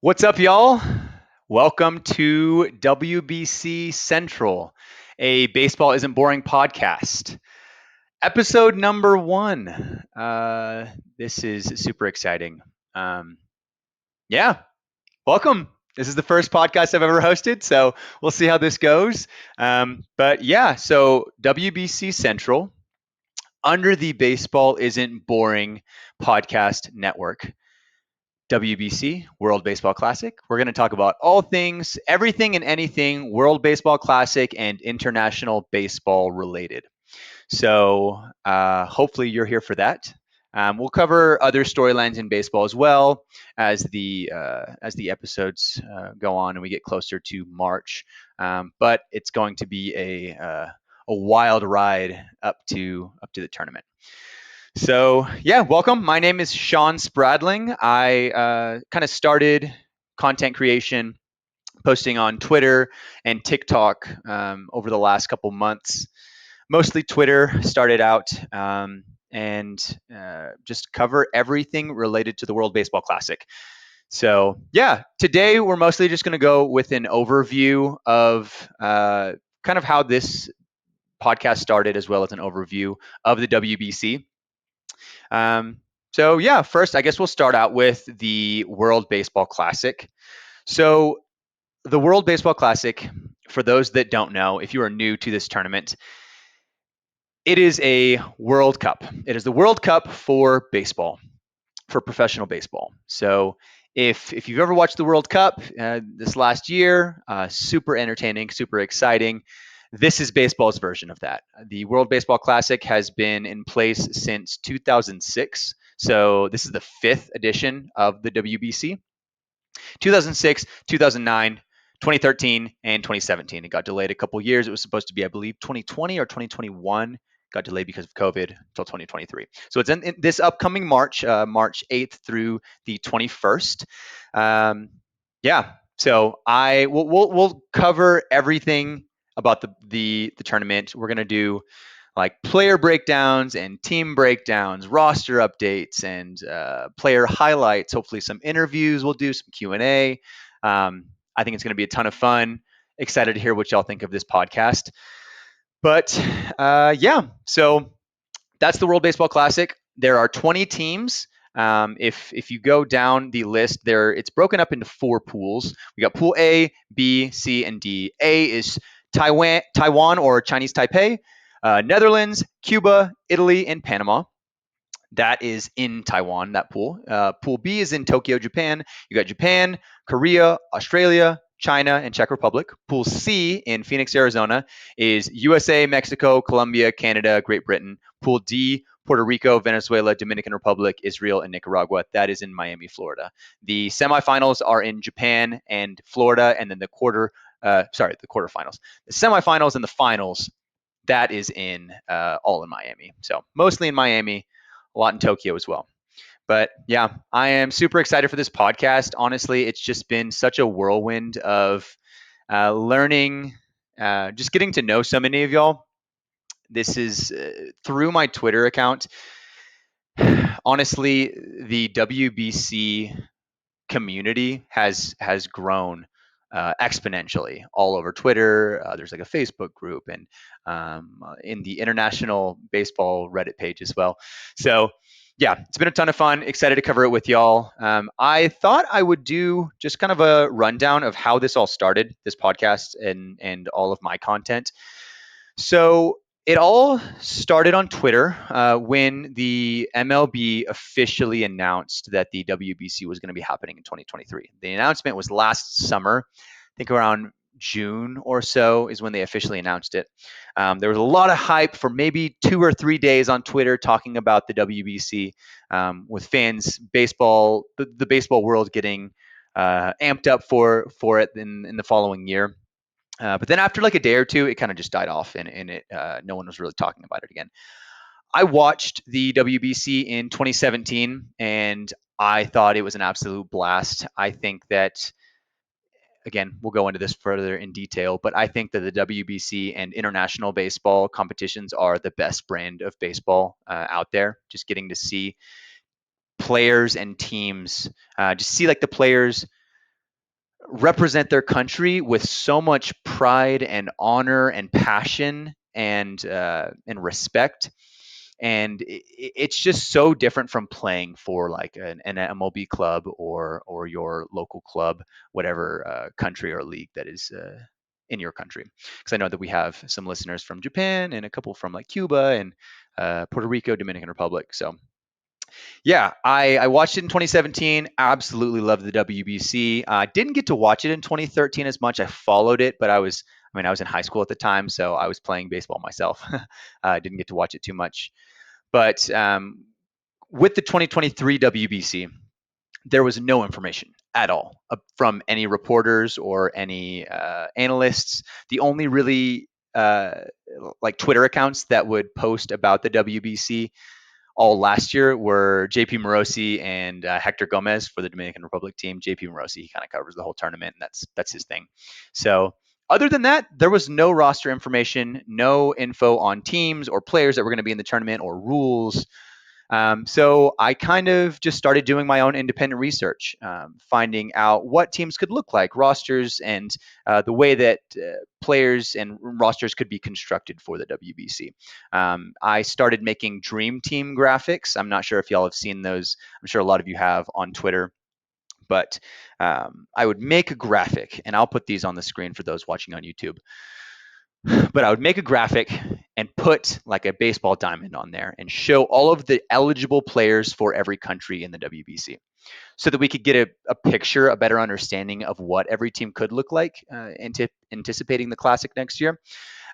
What's up, y'all? Welcome to WBC Central, a Baseball Isn't Boring podcast. Episode number one. This is super exciting. Um, yeah, welcome. This is the first podcast I've ever hosted, so we'll see how this goes. But yeah, so WBC Central under the Baseball Isn't Boring podcast network. WBC, World Baseball Classic. We're going to talk about all things, everything and anything World Baseball Classic and international baseball related. So hopefully you're here for that. We'll cover other storylines in baseball as well as the episodes go on and we get closer to March. But it's going to be a wild ride up to the tournament. So, yeah, welcome. My name is Sean Spradling. I kind of started content creation, posting on Twitter and TikTok over the last couple months. Mostly Twitter started out and just cover everything related to the World Baseball Classic. So, yeah, today we're mostly just going to go with an overview of kind of how this podcast started, as well as an overview of the WBC. So yeah, first I guess we'll start out with the World Baseball Classic. So the World Baseball Classic, for those that don't know, if you are new to this tournament, it is a World Cup. It is the World Cup for baseball, for professional baseball. So if you've ever watched the World Cup this last year, super entertaining, super exciting. This is baseball's version of that. The World Baseball Classic has been in place since 2006. So this is the fifth edition of the WBC. 2006, 2009, 2013, and 2017. It got delayed a couple years. It was supposed to be, I believe, 2020 or 2021. Got delayed because of COVID until 2023. So it's in this upcoming March, March 8th through the 21st. Yeah. So we'll cover everything about the tournament. We're gonna do like player breakdowns and team breakdowns, roster updates, and player highlights. Hopefully, some interviews. We'll do some Q&A. I think it's going to be a ton of fun. Excited to hear what y'all think of this podcast. But yeah, so that's the World Baseball Classic. There are 20 teams. If you go down the list, it's broken up into four pools. We got Pool A, B, C, and D. A is Taiwan or Chinese Taipei, Netherlands, Cuba, Italy, and Panama. That is in Taiwan, that pool. Pool B is in Tokyo, Japan. You got Japan, Korea, Australia, China, and Czech Republic. Pool C in Phoenix, Arizona is USA, Mexico, Colombia, Canada, Great Britain. Pool D, Puerto Rico, Venezuela, Dominican Republic, Israel, and Nicaragua. That is in Miami, Florida. The semifinals are in Japan and Florida, and then the quarterfinals. The semifinals and the finals, that is in all in Miami. So mostly in Miami, a lot in Tokyo as well. But yeah, I am super excited for this podcast. Honestly, it's just been such a whirlwind of learning, just getting to know so many of y'all. This is through my Twitter account. Honestly, the WBC community has grown exponentially all over Twitter. There's like a Facebook group and in the international baseball Reddit page as well. So yeah, it's been a ton of fun. Excited to cover it with y'all. I thought I would do just kind of a rundown of how this all started, this podcast and all of my content. So it all started on Twitter when the MLB officially announced that the WBC was going to be happening in 2023. The announcement was last summer, I think around June or so is when they officially announced it. There was a lot of hype for maybe 2 or 3 days on Twitter talking about the WBC, with fans, the baseball world getting amped up for it in the following year. But then after like a day or two, it kind of just died off, and no one was really talking about it again. I watched the WBC in 2017, and I thought it was an absolute blast. I think that, again, we'll go into this further in detail, but I think that the WBC and international baseball competitions are the best brand of baseball out there. Just getting to see players and teams, just see like the players represent their country with so much pride and honor and passion and respect. And it's just so different from playing for like an MLB club or your local club, whatever country or league that is in your country. Because I know that we have some listeners from Japan and a couple from like Cuba and Puerto Rico, Dominican Republic. So yeah, I watched it in 2017. Absolutely loved the WBC. I didn't get to watch it in 2013 as much. I followed it, but I was in high school at the time, so I was playing baseball myself. I didn't get to watch it too much. But with the 2023 WBC, there was no information at all from any reporters or any analysts. The only really like Twitter accounts that would post about the WBC all last year were JP Morosi and Hector Gomez for the Dominican Republic team. JP Morosi, he kind of covers the whole tournament, and that's his thing. So other than that, there was no roster information, no info on teams or players that were going to be in the tournament or rules. So I kind of just started doing my own independent research, finding out what teams could look like, rosters, and the way that players and rosters could be constructed for the WBC. I started making dream team graphics. I'm not sure if y'all have seen those. I'm sure a lot of you have on Twitter. But I would make a graphic, and I'll put these on the screen for those watching on YouTube. But I would make a graphic and put like a baseball diamond on there and show all of the eligible players for every country in the WBC so that we could get a picture, a better understanding of what every team could look like, anticipating the Classic next year.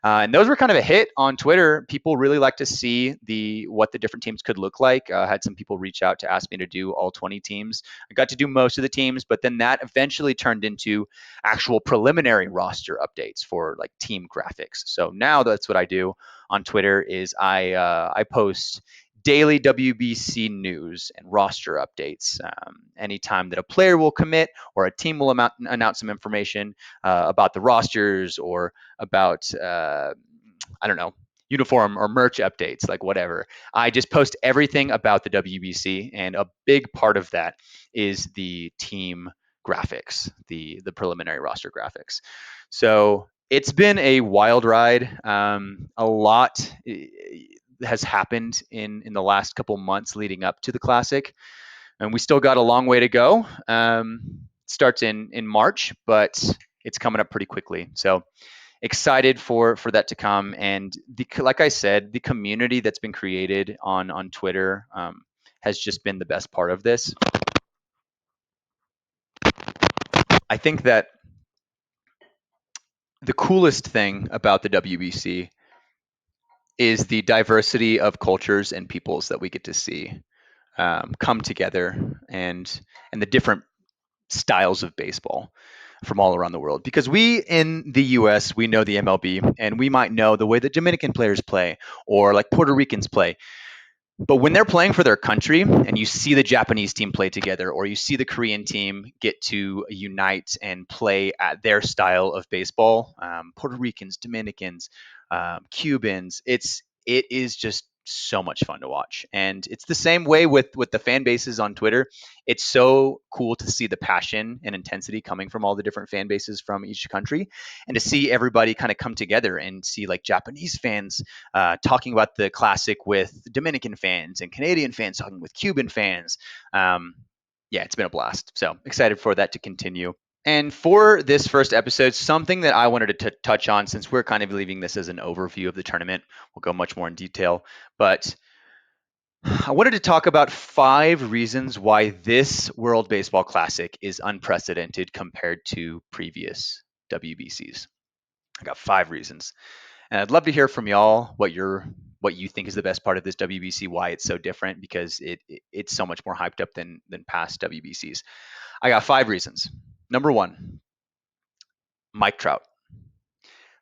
And those were kind of a hit on Twitter. People really like to see what the different teams could look like. I had some people reach out to ask me to do all 20 teams. I got to do most of the teams, but then that eventually turned into actual preliminary roster updates for like team graphics. So now that's what I do on Twitter is I post daily WBC news and roster updates. Anytime that a player will commit or a team will announce some information about the rosters or about I don't know, uniform or merch updates, like whatever. I just post everything about the WBC, and a big part of that is the team graphics, the preliminary roster graphics. So it's been a wild ride. A lot has happened in the last couple months leading up to the Classic, and we still got a long way to go. Starts in March, but it's coming up pretty quickly. So excited for that to come. And like I said, the community that's been created on Twitter has just been the best part of this. I think that the coolest thing about the WBC is the diversity of cultures and peoples that we get to see come together, and the different styles of baseball from all around the world. Because we in the US, we know the MLB, and we might know the way that Dominican players play or like Puerto Ricans play. But when they're playing for their country and you see the Japanese team play together or you see the Korean team get to unite and play at their style of baseball, Puerto Ricans, Dominicans, Cubans, it is just so much fun to watch. And it's the same way with the fan bases on Twitter. It's so cool to see the passion and intensity coming from all the different fan bases from each country, and to see everybody kind of come together and see like Japanese fans talking about the Classic with Dominican fans and Canadian fans talking with Cuban fans. Yeah, it's been a blast. So excited for that to continue. And for this first episode, something that I wanted to touch on, since we're kind of leaving this as an overview of the tournament, we'll go much more in detail. But I wanted to talk about 5 reasons why this World Baseball Classic is unprecedented compared to previous WBCs. I got 5 reasons. And I'd love to hear from y'all what you think is the best part of this WBC, why it's so different, because it's so much more hyped up than past WBCs. I got 5 reasons. Number 1, Mike Trout.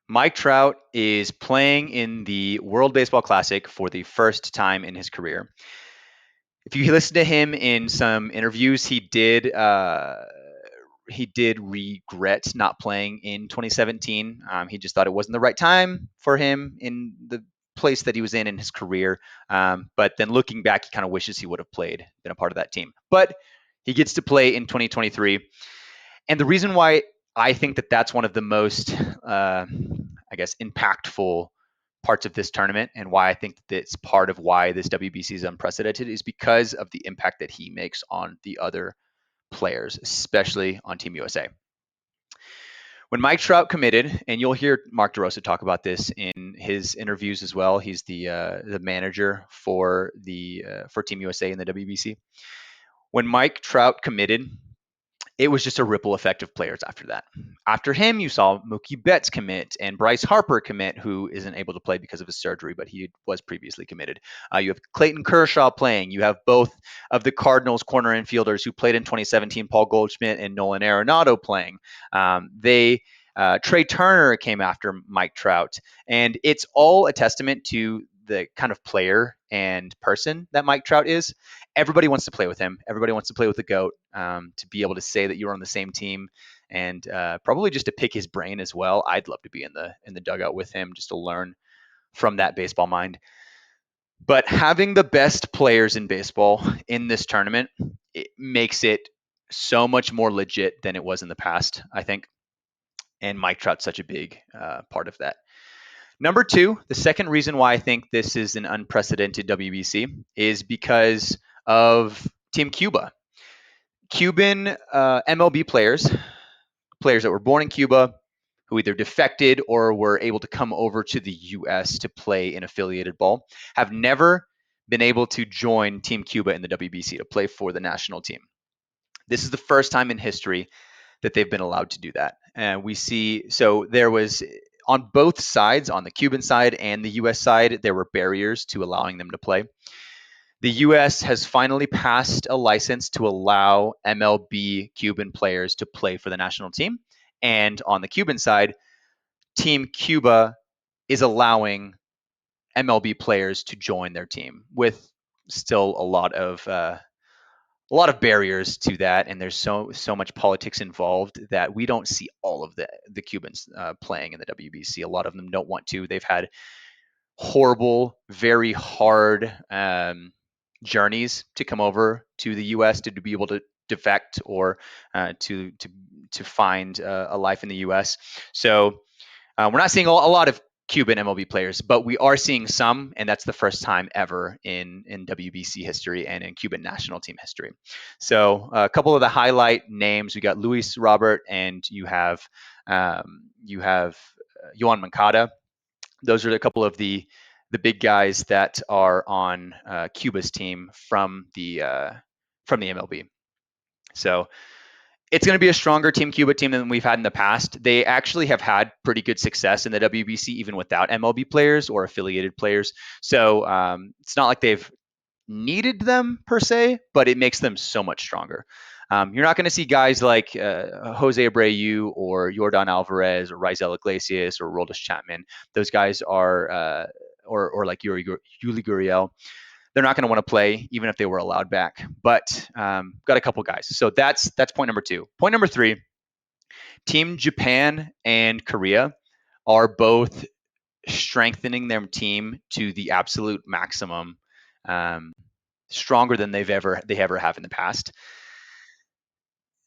Mike Trout is playing in the World Baseball Classic for the first time in his career. If you listen to him in some interviews, he did regret not playing in 2017. He just thought it wasn't the right time for him in the place that he was in his career. But then looking back, he kind of wishes he would have been a part of that team. But he gets to play in 2023. And the reason why I think that that's one of the most, I guess, impactful parts of this tournament, and why I think that it's part of why this WBC is unprecedented, is because of the impact that he makes on the other players, especially on Team USA. When Mike Trout committed, and you'll hear Mark DeRosa talk about this in his interviews as well. He's the manager for Team USA in the WBC. When Mike Trout committed, it was just a ripple effect of players after that. After him, you saw Mookie Betts commit and Bryce Harper commit, who isn't able to play because of his surgery, but he was previously committed. You have Clayton Kershaw playing. You have both of the Cardinals corner infielders who played in 2017, Paul Goldschmidt and Nolan Arenado playing. Trey Turner came after Mike Trout, and it's all a testament to the kind of player and person that Mike Trout is. Everybody wants to play with him. Everybody wants to play with the GOAT. To be able to say that you're on the same team, and probably just to pick his brain as well. I'd love to be in the dugout with him just to learn from that baseball mind. But having the best players in baseball in this tournament, it makes it so much more legit than it was in the past, I think. And Mike Trout's such a big part of that. Number two, the second reason why I think this is an unprecedented WBC is because of Team Cuba. Cuban MLB players that were born in Cuba, who either defected or were able to come over to the U.S. to play in affiliated ball, have never been able to join Team Cuba in the WBC to play for the national team. This is the first time in history that they've been allowed to do that. And we see, so there was on both sides, on the Cuban side and the US side, there were barriers to allowing them to play. The US has finally passed a license to allow MLB Cuban players to play for the national team. And on the Cuban side, Team Cuba is allowing MLB players to join their team with still a lot of barriers to that, and there's so much politics involved that we don't see all of the Cubans playing in the WBC. A lot of them don't want to. They've had horrible, very hard journeys to come over to the U.S. to be able to defect or to find a life in the U.S. So we're not seeing a lot of Cuban MLB players, but we are seeing some, and that's the first time ever in WBC history and in Cuban national team history. So a couple of the highlight names: we got Luis Robert, and you have Yohan Moncada. Those are a couple of the big guys that are on Cuba's team from the MLB. So it's going to be a stronger Team Cuba team than we've had in the past. They actually have had pretty good success in the WBC even without MLB players or affiliated players. So it's not like they've needed them per se, but it makes them so much stronger. You're not going to see guys like Jose Abreu or Yordan Alvarez or Raisel Iglesias or Roldis Chapman. Those guys are, or like Yuli Gurriel. They're not going to want to play even if they were allowed back. But got a couple guys. So that's point number two. Point number three: Team Japan and Korea are both strengthening their team to the absolute maximum, stronger than they ever have in the past.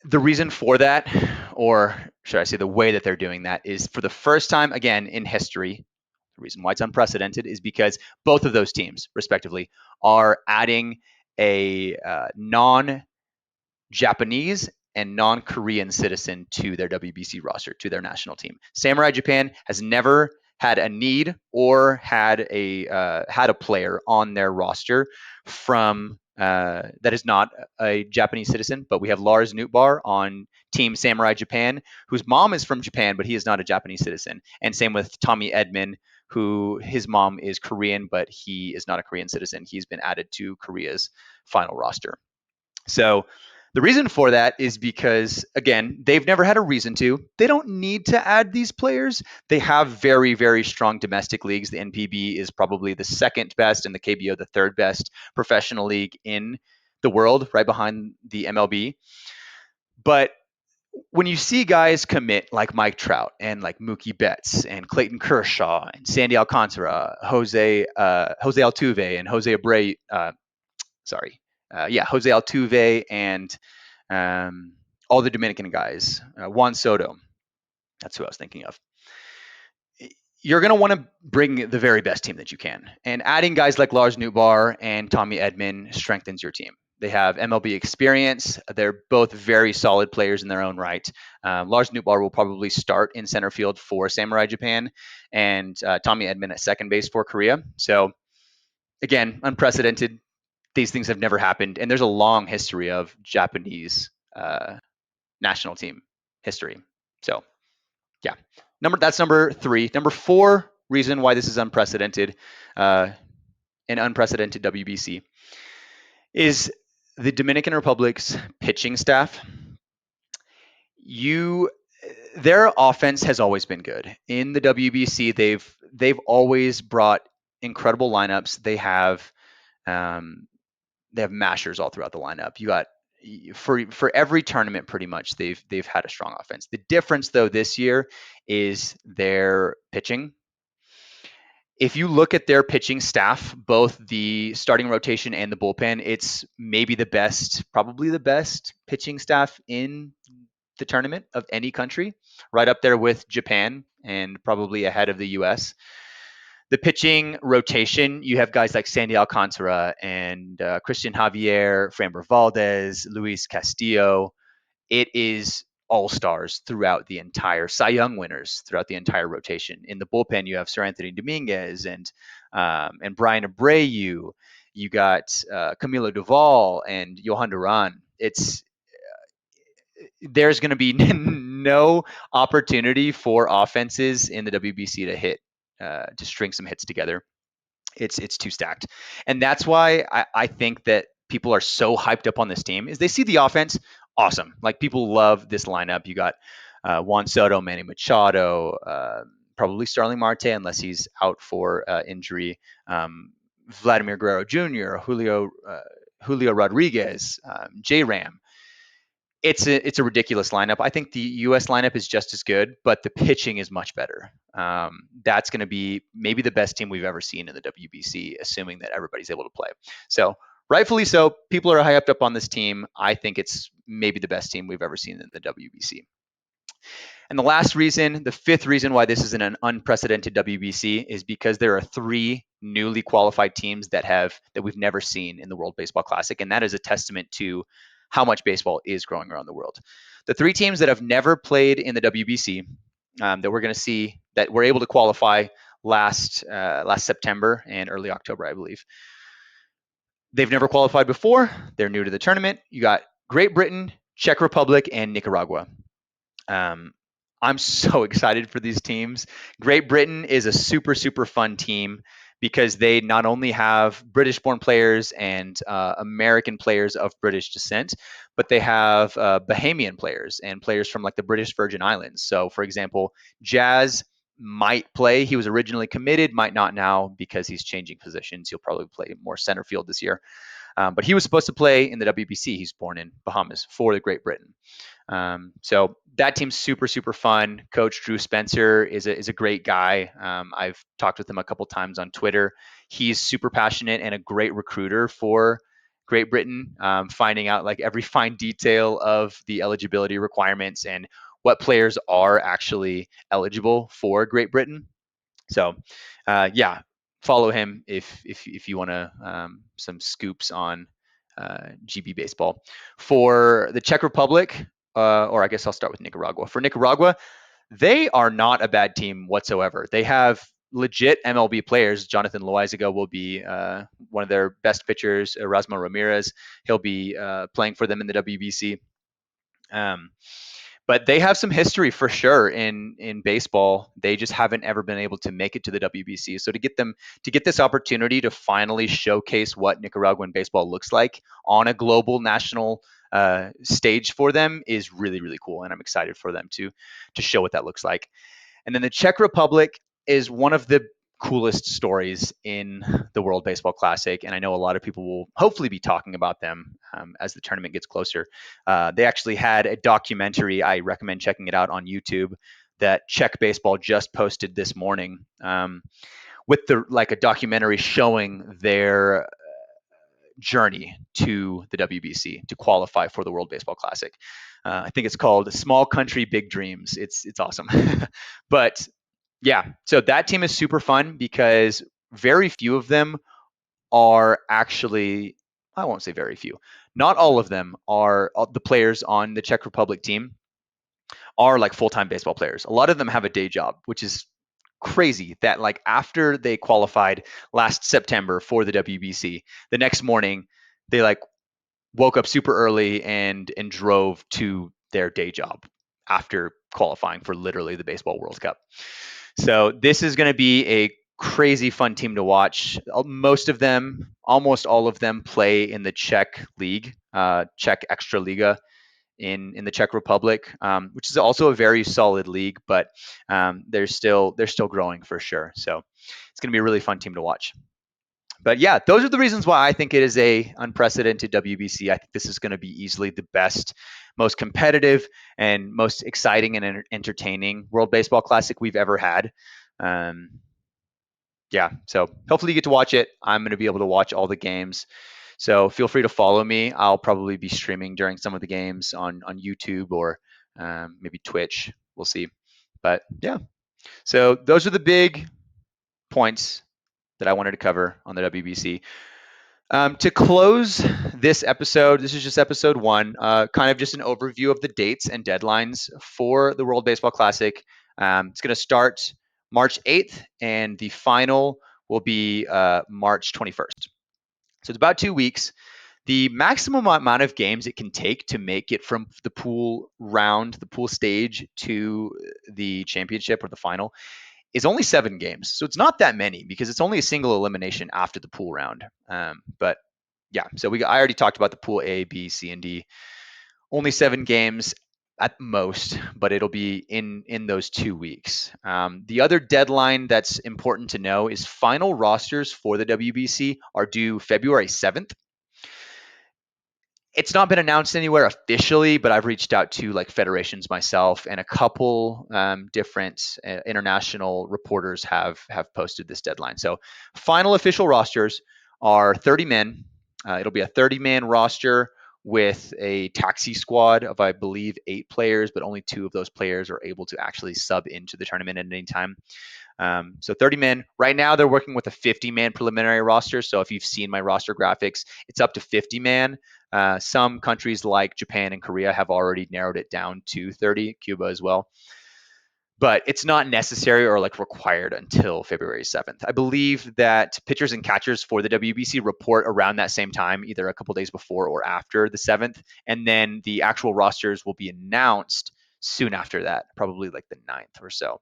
The reason for that, or should I say the way that they're doing that, is for the first time again in history. The reason why it's unprecedented is because both of those teams, respectively, are adding a non-Japanese and non-Korean citizen to their WBC roster, to their national team. Samurai Japan has never had a need or had a player on their roster from that is not a Japanese citizen. But we have Lars Nootbaar on Team Samurai Japan, whose mom is from Japan, but he is not a Japanese citizen. And same with Tommy Edman, who his mom is Korean, but he is not a Korean citizen. He's been added to Korea's final roster. So the reason for that is because, again, they've never had a reason to. They don't need to add these players. They have very, very strong domestic leagues. The NPB is probably the second best and the KBO the third best professional league in the world, right behind the MLB. But when you see guys commit like Mike Trout and like Mookie Betts and Clayton Kershaw and Sandy Alcantara, Jose Altuve and Jose Abreu, Jose Altuve and all the Dominican guys, Juan Soto, that's who I was thinking of. You're going to want to bring the very best team that you can. And adding guys like Lars Nootbaar and Tommy Edman strengthens your team. They have MLB experience. They're both very solid players in their own right. Lars Nootbaar will probably start in center field for Samurai Japan, and Tommy Edman at second base for Korea. So, again, unprecedented. These things have never happened. And there's a long history of Japanese national team history. So, yeah, that's number 3. Number 4 reason why this is unprecedented, uh, an unprecedented WBC, is the Dominican Republic's pitching staff. You Their offense has always been good in the WBC. They've always brought incredible lineups. Um, they have mashers all throughout the lineup. You got for every tournament pretty much they've had a strong offense. The difference though this year is their pitching. If you look at their pitching staff, both the starting rotation and the bullpen, it's maybe probably the best pitching staff in the tournament of any country, right up there with Japan and probably ahead of the US. The pitching rotation, you have guys like Sandy Alcantara and Christian Javier, Framber Valdez, Luis Castillo. It is all stars throughout the entire Cy Young winners throughout the entire rotation. In the bullpen, you have Sir Anthony Dominguez and Brian Abreu. You got Camilo Duval and Johan Duran. There's going to be no opportunity for offenses in the WBC to string some hits together. It's too stacked, and that's why I think that people are so hyped up on this team. Is they see the offense, awesome. Like people love this lineup. You got Juan Soto, Manny Machado, probably Starling Marte unless he's out for injury. Vladimir Guerrero Jr., Julio Rodriguez, J Ram. It's a ridiculous lineup. I think the U.S. lineup is just as good, but the pitching is much better. That's going to be maybe the best team we've ever seen in the WBC, assuming that everybody's able to play. So rightfully so, people are hyped up on this team. I think it's maybe the best team we've ever seen in the WBC. And the last reason, the fifth reason why this is an unprecedented WBC is because there are 3 newly qualified teams that we've never seen in the World Baseball Classic, and that is a testament to how much baseball is growing around the world. The 3 teams that have never played in the WBC that we're going to see that were able to qualify last September and early October, I believe. They've never qualified before. They're new to the tournament. You got Great Britain, Czech Republic, and Nicaragua. I'm so excited for these teams. Great Britain is a super, super fun team because they not only have British born players and American players of British descent, but they have Bahamian players and players from like the British Virgin Islands. So, for example, Jazz might play. He was originally committed, might not now because he's changing positions. He'll probably play more center field this year. But he was supposed to play in the WBC. He's born in Bahamas for the Great Britain. So that team's super, super fun. Coach Drew Spencer is a great guy. I've talked with him a couple times on Twitter. He's super passionate and a great recruiter for Great Britain, finding out like every fine detail of the eligibility requirements and what players are actually eligible for Great Britain. So, yeah, follow him if you want to some scoops on GB baseball. For the Czech Republic, or I guess I'll start with Nicaragua. For Nicaragua, they are not a bad team whatsoever. They have legit MLB players. Jonathan Loaizaga will be one of their best pitchers. Erasmo Ramirez, he'll be playing for them in the WBC. But they have some history for sure in baseball. They just haven't ever been able to make it to the WBC. So to get this opportunity to finally showcase what Nicaraguan baseball looks like on a global national stage for them is really, really cool, and I'm excited for them to show what that looks like. And then the Czech Republic is one of the coolest stories in the World Baseball Classic, and I know a lot of people will hopefully be talking about them as the tournament gets closer. They actually had a documentary. I recommend checking it out on YouTube that Czech Baseball just posted this morning with a documentary showing their journey to the WBC to qualify for the World Baseball Classic. I think it's called Small Country Big Dreams. It's awesome. But yeah, so that team is super fun because very few of them are actually, I won't say very few, not all of them are the players on the Czech Republic team are like full-time baseball players. A lot of them have a day job, which is crazy that like after they qualified last September for the WBC, the next morning they like woke up super early and drove to their day job after qualifying for literally the Baseball World Cup. So this is going to be a crazy fun team to watch. Most of them, almost all of them, play in the Czech league, Czech Extraliga in the Czech Republic, which is also a very solid league, but they're still growing for sure. So it's going to be a really fun team to watch. But yeah, those are the reasons why I think it is a unprecedented WBC. I think this is going to be easily the best, most competitive, and most exciting and entertaining World Baseball Classic we've ever had. Um, yeah, so hopefully you get to watch it. I'm going to be able to watch all the games. So feel free to follow me. I'll probably be streaming during some of the games on YouTube or maybe Twitch. We'll see. But yeah, so those are the big points that I wanted to cover on the WBC. To close this episode, this is just episode one, kind of just an overview of the dates and deadlines for the World Baseball Classic. It's going to start March 8th, and the final will be March 21st. So it's about 2 weeks. The maximum amount of games it can take to make it from the pool round, the pool stage to the championship or the final is only 7 games. So it's not that many because it's only a single elimination after the pool round. But yeah, so I already talked about the pool A, B, C, and D. Only 7 games at most, but it'll be in those 2 weeks. The other deadline that's important to know is final rosters for the WBC are due February 7th. It's not been announced anywhere officially, but I've reached out to like federations myself, and a couple different international reporters have posted this deadline. So final official rosters are 30 men. It'll be a 30-man roster with a taxi squad of, I believe, 8 players, but only 2 of those players are able to actually sub into the tournament at any time. So 30 men. Right now, they're working with a 50-man preliminary roster. So if you've seen my roster graphics, it's up to 50-man. Some countries like Japan and Korea have already narrowed it down to 30, Cuba as well. But it's not necessary or like required until February 7th. I believe that pitchers and catchers for the WBC report around that same time, either a couple days before or after the 7th. And then the actual rosters will be announced soon after that, probably like the 9th or so.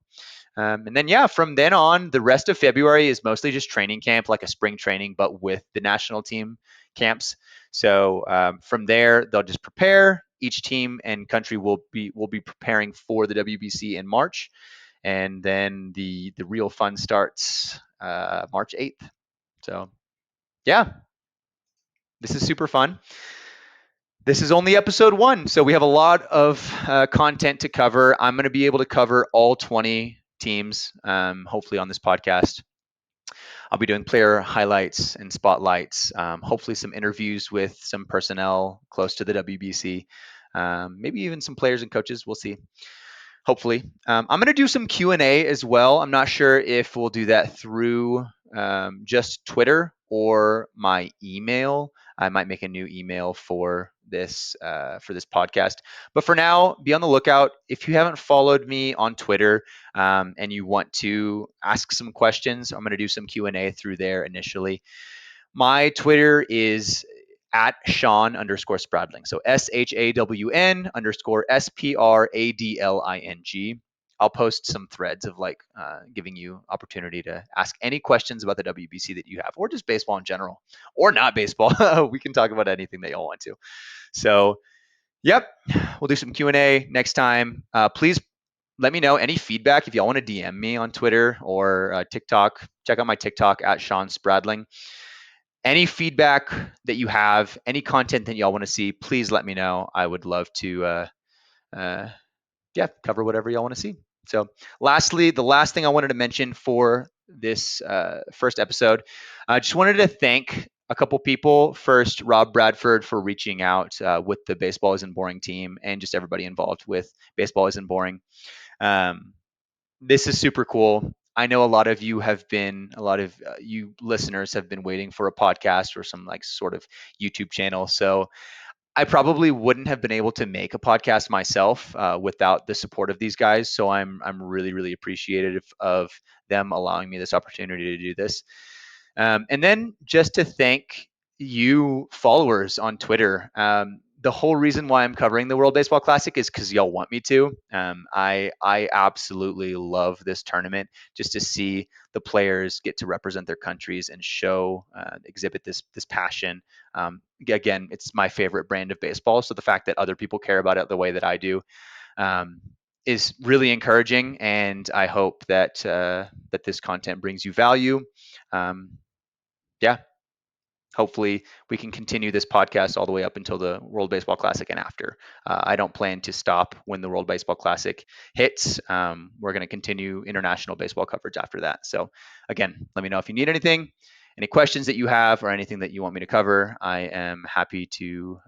And then, yeah, from then on, the rest of February is mostly just training camp, like a spring training, but with the national team camps. So from there, they'll just prepare. Each team and country will be preparing for the WBC in March, and then the real fun starts March 8th. So yeah, this is super fun. This is only episode one, so we have a lot of content to cover. I'm going to be able to cover all 20 teams, hopefully on this podcast. I'll be doing player highlights and spotlights, hopefully some interviews with some personnel close to the WBC, maybe even some players and coaches. We'll see. Hopefully, I'm going to do some Q&A as well. I'm not sure if we'll do that through just Twitter or my email. I might make a new email for this podcast. But for now, be on the lookout. If you haven't followed me on Twitter and you want to ask some questions, I'm going to do some Q&A through there initially. My Twitter is at Shawn_Spradling. So SHAWN_SPRADLING. I'll post some threads of like giving you opportunity to ask any questions about the WBC that you have, or just baseball in general, or not baseball. We can talk about anything that y'all want to. So, yep, we'll do some Q&A next time. Please let me know any feedback if y'all want to DM me on Twitter or TikTok. Check out my TikTok at Shawn Spradling. Any feedback that you have, any content that y'all want to see, please let me know. I would love to, cover whatever y'all want to see. So, lastly, the last thing I wanted to mention for this first episode, I just wanted to thank a couple people. First, Rob Bradford for reaching out with the Baseball Isn't Boring team and just everybody involved with Baseball Isn't Boring. Um, this is super cool. I know a lot of you listeners have been waiting for a podcast or some like sort of YouTube channel. So I probably wouldn't have been able to make a podcast myself without the support of these guys. So I'm really really appreciative of them allowing me this opportunity to do this. And then just to thank you followers on Twitter. The whole reason why I'm covering the World Baseball Classic is because y'all want me to. I absolutely love this tournament just to see the players get to represent their countries and show exhibit this passion. Again, it's my favorite brand of baseball, so the fact that other people care about it the way that I do um, is really encouraging, and I hope that that this content brings you value. Um, yeah, hopefully we can continue this podcast all the way up until the World Baseball Classic and after. I don't plan to stop when the World Baseball Classic hits. We're going to continue international baseball coverage after that. So again, let me know if you need anything, any questions that you have, or anything that you want me to cover. I am happy to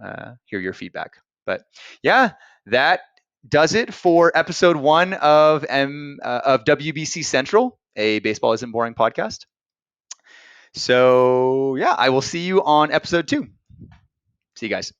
hear your feedback. But yeah, that does it for episode 1 of WBC Central, a Baseball Isn't Boring podcast. So, yeah, I will see you on episode 2. See you guys.